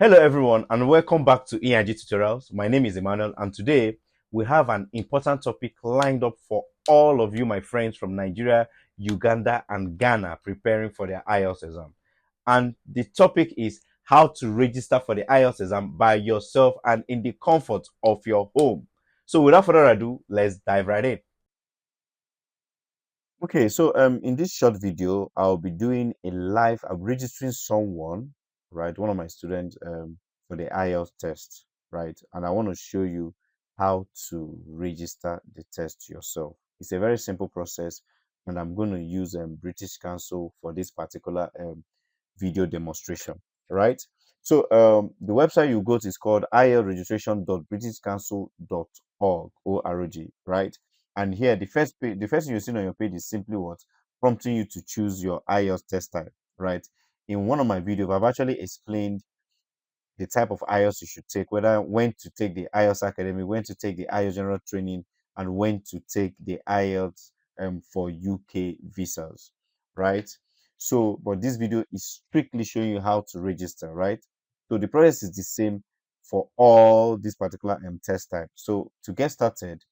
Hello everyone and welcome back to EIG Tutorials. My name is Emmanuel and today we have an important topic lined up for all of you, my friends from Nigeria, Uganda and Ghana preparing for their IELTS exam. And the topic is how to register for the IELTS exam by yourself and in the comfort of your home. So without further ado, let's dive right in. Okay, so in this short video, I'll be doing a live. I'm registering someone, right? One of my students for the IELTS test, right? And I want to show you how to register the test yourself. It's a very simple process, and I'm going to use British Council for this particular video demonstration, right? So the website you go to is called ilregistration.britishcouncil.org, right? And here the first page, the first thing you see on your page is simply what prompting you to choose your IELTS test type, right? In one of my videos, I've actually explained the type of IELTS you should take, whether when to take the IELTS Academy, when to take the IELTS General Training, and when to take the IELTS for UK visas, right? So, but this video is strictly showing you how to register, right? So the process is the same for all these particular test types. So to get started,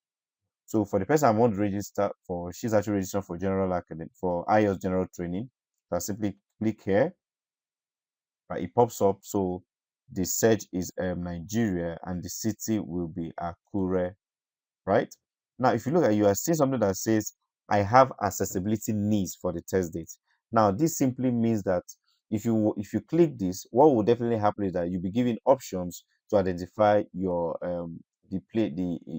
so for the person I want to register for, she's actually registered for General Academy for IELTS General Training. So I simply click here, right? It pops up. So the search is Nigeria, and the city will be Akure, right? Now, if you look at, you are seeing something that says, I have accessibility needs for the test date. Now, this simply means that if you click this, what will definitely happen is that you'll be given options to identify your the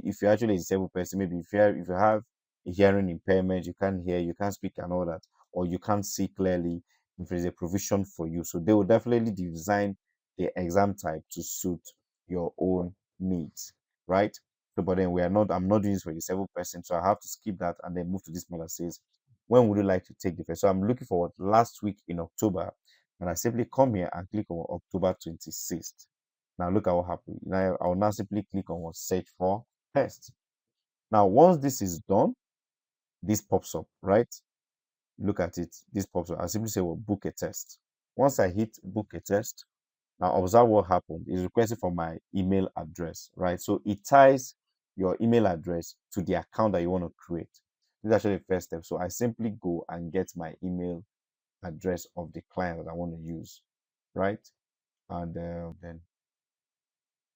if you're actually a disabled person, maybe if you have a hearing impairment, you can't hear, you can't speak and all that, or you can't see clearly, if there's a provision for you. So they will definitely design the exam type to suit your own needs, right? So, but then I'm not doing this for a disabled person, so I have to skip that and then move to this part that says, when would you like to take the test? So I'm looking for what last week in October, and I simply come here and click on October 26th. Now look at what happened. Now I will now simply click on what search for test. Now, once this is done, this pops up, right? Look at it. This pops up. I simply say, well, book a test. Once I hit book a test, now observe what happened. It's requesting for my email address, right? So it ties your email address to the account that you want to create. This is actually the first step. So I simply go and get my email address of the client that I want to use, right? And then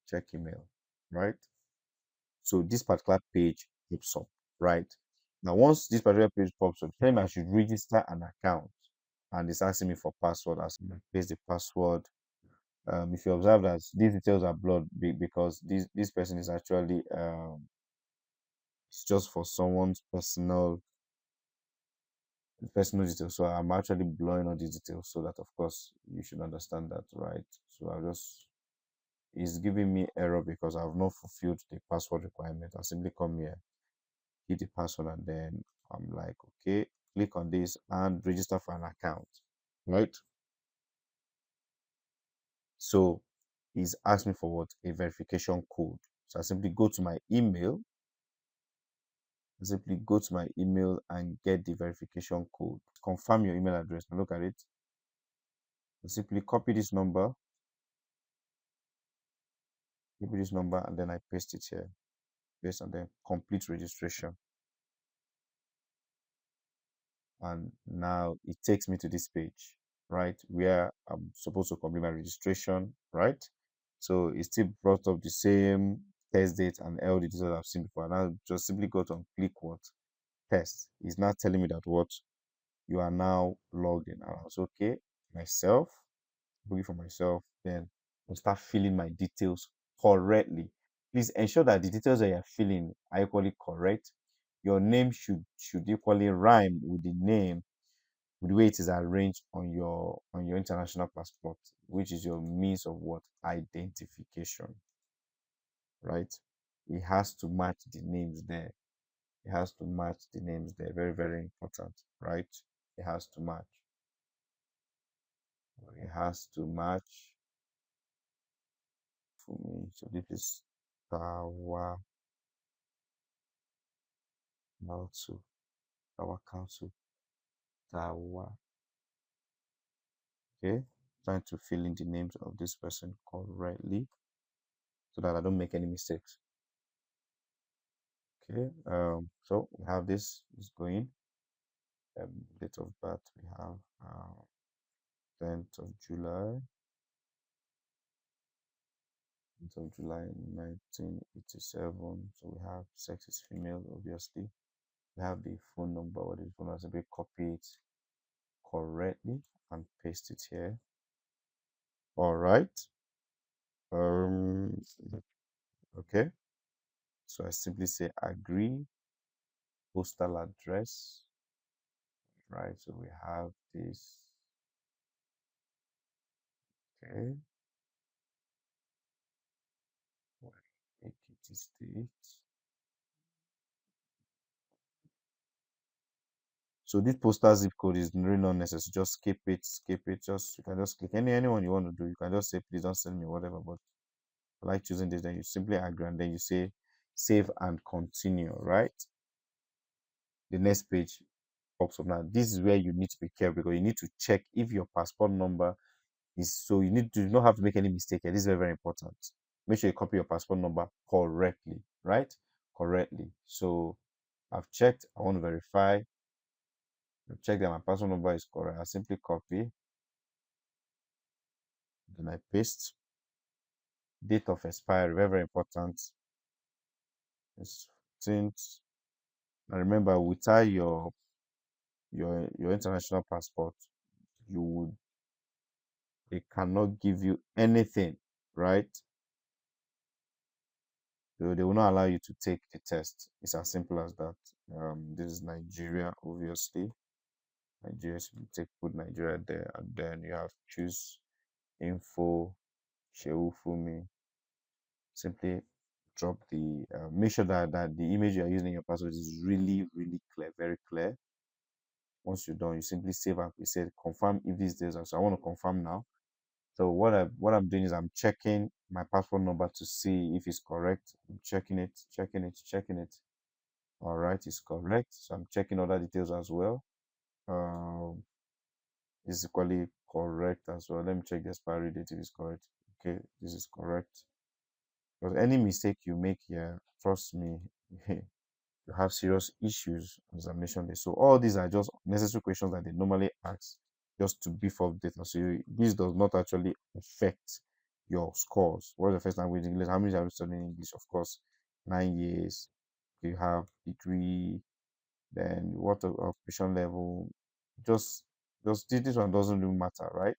check email, right? So this particular page pops up, right? Now, once this particular page pops up, tell me I should register an account, and it's asking me for password. Asking me to paste the password. If you observe that these details are blurred because this person is actually it's just for someone's personal details. So I'm actually blurring all these details so that of course you should understand that, right? So I just it's giving me error because I've not fulfilled the password requirement. I simply come here, hit the password, and then I'm like, okay, click on this and register for an account, right? So he's asked me for what? A verification code. So I simply go to my email. I simply go to my email and get the verification code. Confirm your email address. Now look at it. I simply copy this number, and then I paste it here. Paste and then complete registration. And now it takes me to this page, right, where I'm supposed to complete my registration, right? So it still brought up the same test date and LD details I've seen before. And I just simply go to and click what test. It's not telling me that what you are now logged in. And I was okay, myself, looking for myself, then I'll start filling my details correctly. Please ensure that the details that you're filling are equally correct. Your name should equally rhyme with the name, with the way it is arranged on your international passport, which is your means of what identification, right? It has to match the names there. It has to match the names there. Very, very important, right? It has to match. It has to match for me. So this is Tawa Council. Tawa Council. Tawa. Okay. trying to fill in the names of this person correctly so that I don't make any mistakes. Okay, so we have this is going. Date of birth we have 10th of July, 10th of July 1987. So we have sex is female, obviously. We have the phone number or the phone number. Copy it correctly and paste it here. All right. Um. Okay. So I simply say agree. Postal address. Right. So we have this. Okay. Ekiti State. So this postal zip code is really not necessary. Just skip it, skip it. Just you can just click anyone you want to do. You can just say please don't send me whatever. But I like choosing this. Then you simply agree and then you say save and continue. Right. The next page pops up now. This is where you need to be careful because you need to check if your passport number is so you need to not have to make any mistake here. This is very, very important. Make sure you copy your passport number correctly, right? Correctly. So I've checked. I want to verify. Check that my passport number is correct. I simply copy, then I paste. Date of expiry, very, very important. It's 15th. And remember, without your international passport, you would they cannot give you anything, right? So they will not allow you to take the test. It's as simple as that. This is Nigeria, obviously. Nigeria, so you take put Nigeria there, and then you have choose info, Shehu Fumi. Simply drop the make sure that the image you are using in your password is really, really clear, very clear. Once you're done, you simply save and you say confirm if these days are so I want to confirm now. So what I'm doing is I'm checking my passport number to see if it's correct. I'm checking it, checking it, checking it. All right, it's correct. So I'm checking other details as well. Um, it's equally correct as well. Let me check the expiry date if it's correct. Okay, this is correct. Because any mistake you make here, trust me, you have serious issues on examination day. So all these are just necessary questions that they normally ask just to beef up data. So this does not actually affect your scores. What's the first language English? How many have you studied English? Of course, 9 years. You have degree. Then what occupation level? Just this one doesn't really matter, right?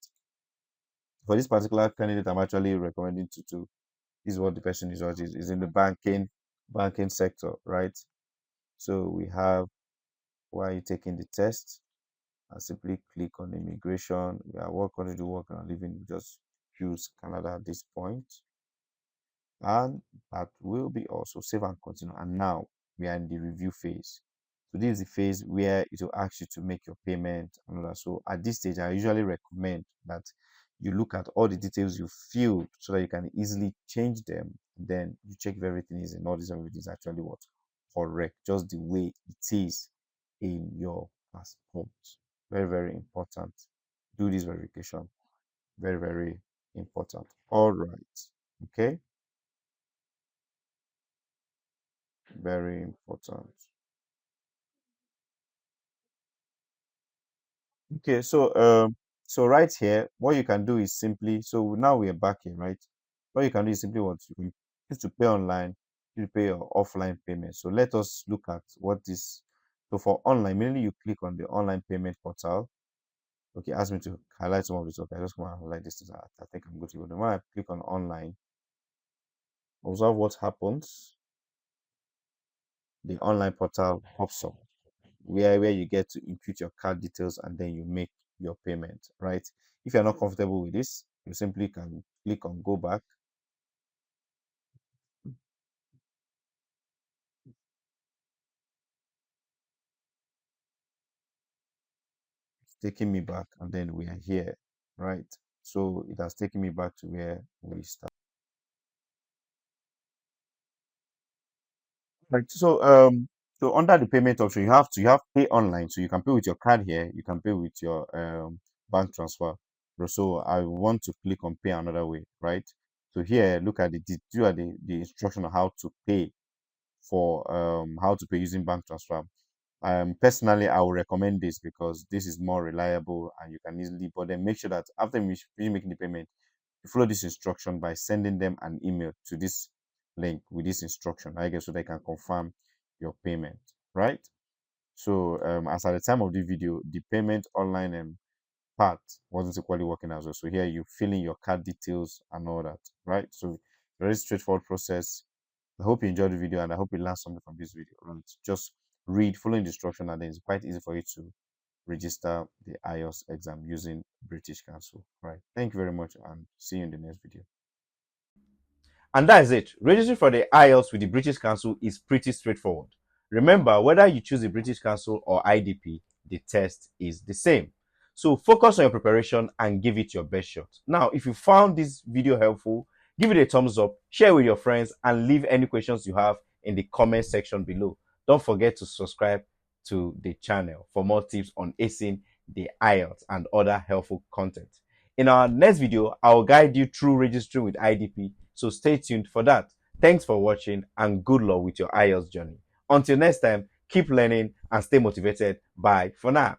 For this particular candidate, I'm actually recommending to this is what the person is in the banking sector, right? So we have why are you taking the test? I simply click on immigration. Yeah, what country do you work and live in? Just choose Canada at this point. And that will be also save and continue. And now we are in the review phase. So this is the phase where it will ask you to make your payment and all that. So at this stage, I usually recommend that you look at all the details you filled so that you can easily change them. Then you check if everything is in order, everything is actually what correct, just the way it is in your passport. Very, very important. Do this verification. Very, very important. All right. Okay. Very important. Okay, so right here, what you can do is simply so now we are back here, right? What you can do is simply what you can choose to pay online, you pay your offline payment. So let us look at what this. So for online, mainly you click on the online payment portal. Okay, ask me to highlight some of this. Okay, I just want to highlight this. I think I'm good to go. Then when I click on online, observe what happens. The online portal pops up where you get to input your card details and then you make your payment, right? If you're not comfortable with this, you simply can click on go back. It's taking me back and then we are here, right? So it has taken me back to where we start. Right. So under the payment option, you have pay online. So you can pay with your card here, you can pay with your bank transfer. So I want to click on pay another way, right? So here, look at the instruction on how to pay for how to pay using bank transfer. Personally, I would recommend this because this is more reliable and you can easily. But then make sure that after you finish making the payment, you follow this instruction by sending them an email to this link with this instruction, I guess, so they can confirm your payment, right? So as at the time of the video, the payment online part wasn't equally working as well. So here you fill in your card details and all that, right? So very straightforward process. I hope you enjoyed the video and I hope you learned something from this video. Right? Just read, following the instruction, and then it's quite easy for you to register the IELTS exam using British Council. Right. Thank you very much and see you in the next video. And that is it. Registering for the IELTS with the British Council is pretty straightforward. Remember, whether you choose the British Council or IDP, the test is the same. So focus on your preparation and give it your best shot. Now, if you found this video helpful, give it a thumbs up, share with your friends, and leave any questions you have in the comment section below. Don't forget to subscribe to the channel for more tips on acing the IELTS and other helpful content. In our next video, I'll guide you through registering with IDP, so stay tuned for that. Thanks for watching and good luck with your IELTS journey. Until next time, keep learning and stay motivated. Bye for now.